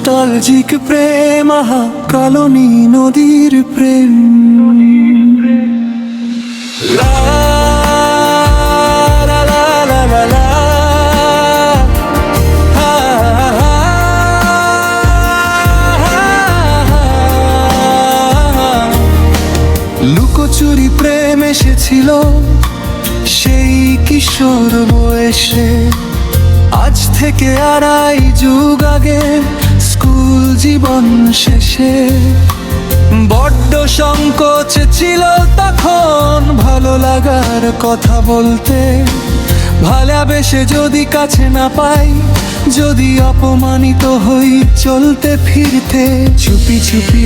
Nostalgic প্রেম, আহা কালনী নদীর প্রেম। লা লা লা লা লা লা, হা হা হা। লুকোচুরি প্রেম এসেছিল সেই কিশোর বয়সে, আজ থেকে 2.5 যুগ আগে স্কুল জীবন শেষে। বড্ড সংকোচ ছিল তখন ভালো লাগার কথা বলতে, ভালোবেসে যদি কাছে না পাই, যদি অপমানিত হই চলতে ফিরতে। চুপি চুপি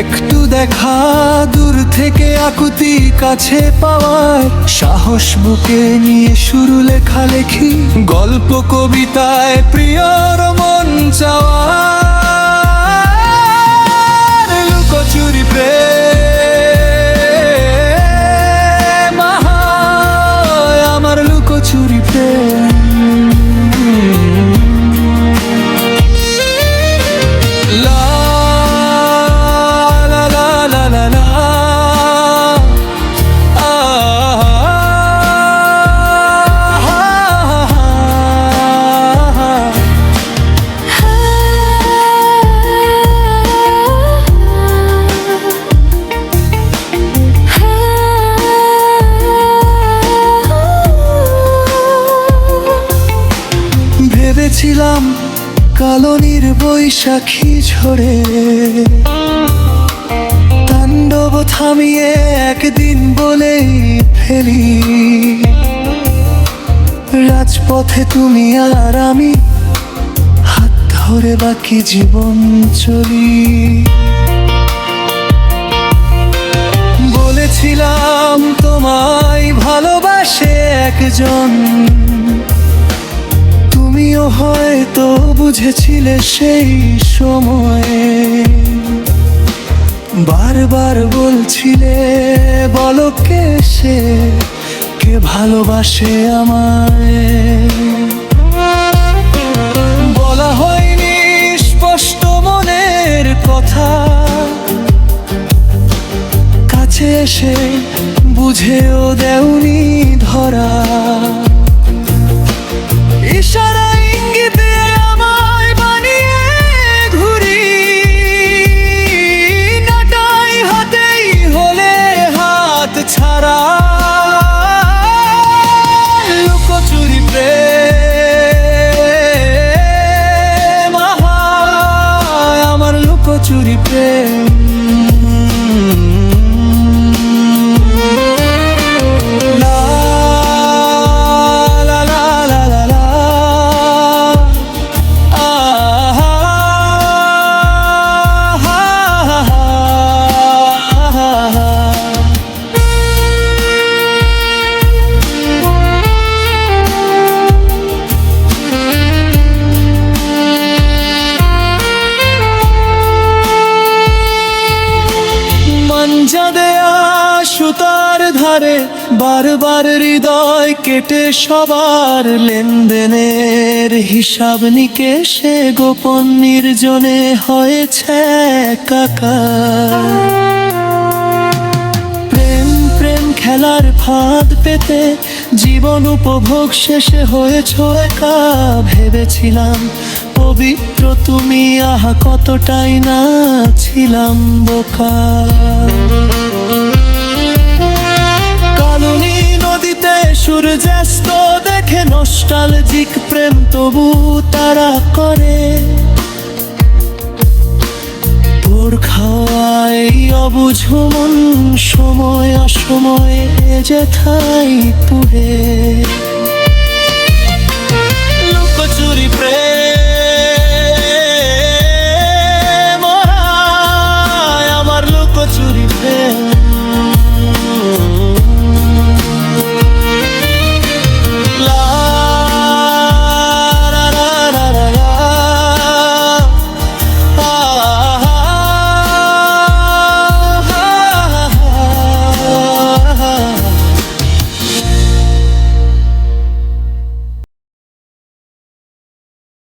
একটু দেখা, দূর থেকে আকুতি কাছে পাওয়ার সাহস বুকে নিয়ে শুরু লেখালেখি, গল্প কবিতায় প্রিয়র মন চাওয়া। লুকোচুরি প্রেম, আহা আমার লুকোচুরি প্রেম। লা লা লা লা লা লা, ভেবেছিলাম কালনীর বৈশাখী ঝরে তাণ্ডব থামিয়ে একদিন বলেই ফেলি, রাজপথে তুমি আর আমি হাত ধরে বাকি জীবন চলি। বলেছিলাম তোমায় ভালোবাসে একজন, তুমিও হয়তো বুঝেছিলে সেই সময়ে। বারবার বলছিলে বলো কে সে, কে ভালোবাসে আমায়। বলা হয়নি স্পষ্ট মনের কথা, কাছে এসে বুঝেও দেওনি ধরা। ইশারা ইঙ্গিতে আমায় বানিয়ে ঘুরি, নাটাই হাতেই হলে হাত ছাড়া। লুকোচুরি প্রেম, আহা আমার লুকোচুরি প্রেম। সুতার ধারে বারবার হৃদয় কেটে সবার লেনদেনের হিসাব নিকেশে গোপন নির্জনে হয়েছে একাকার। প্রেম প্রেম খেলার ফাঁদ পেতে জীবন উপভোগ শেষে হয়েছ একা। ভেবেছিলাম পবিত্র তুমি, আহা কতটাই না ছিলাম বোকা। কালনী নদীতে সূর্যাস্ত দেখে নস্টালজিক প্রেম তবু তারা করে। তোর খাওয়াই অবুঝ মন সময় অসময়ে যেথায় পুড়ে।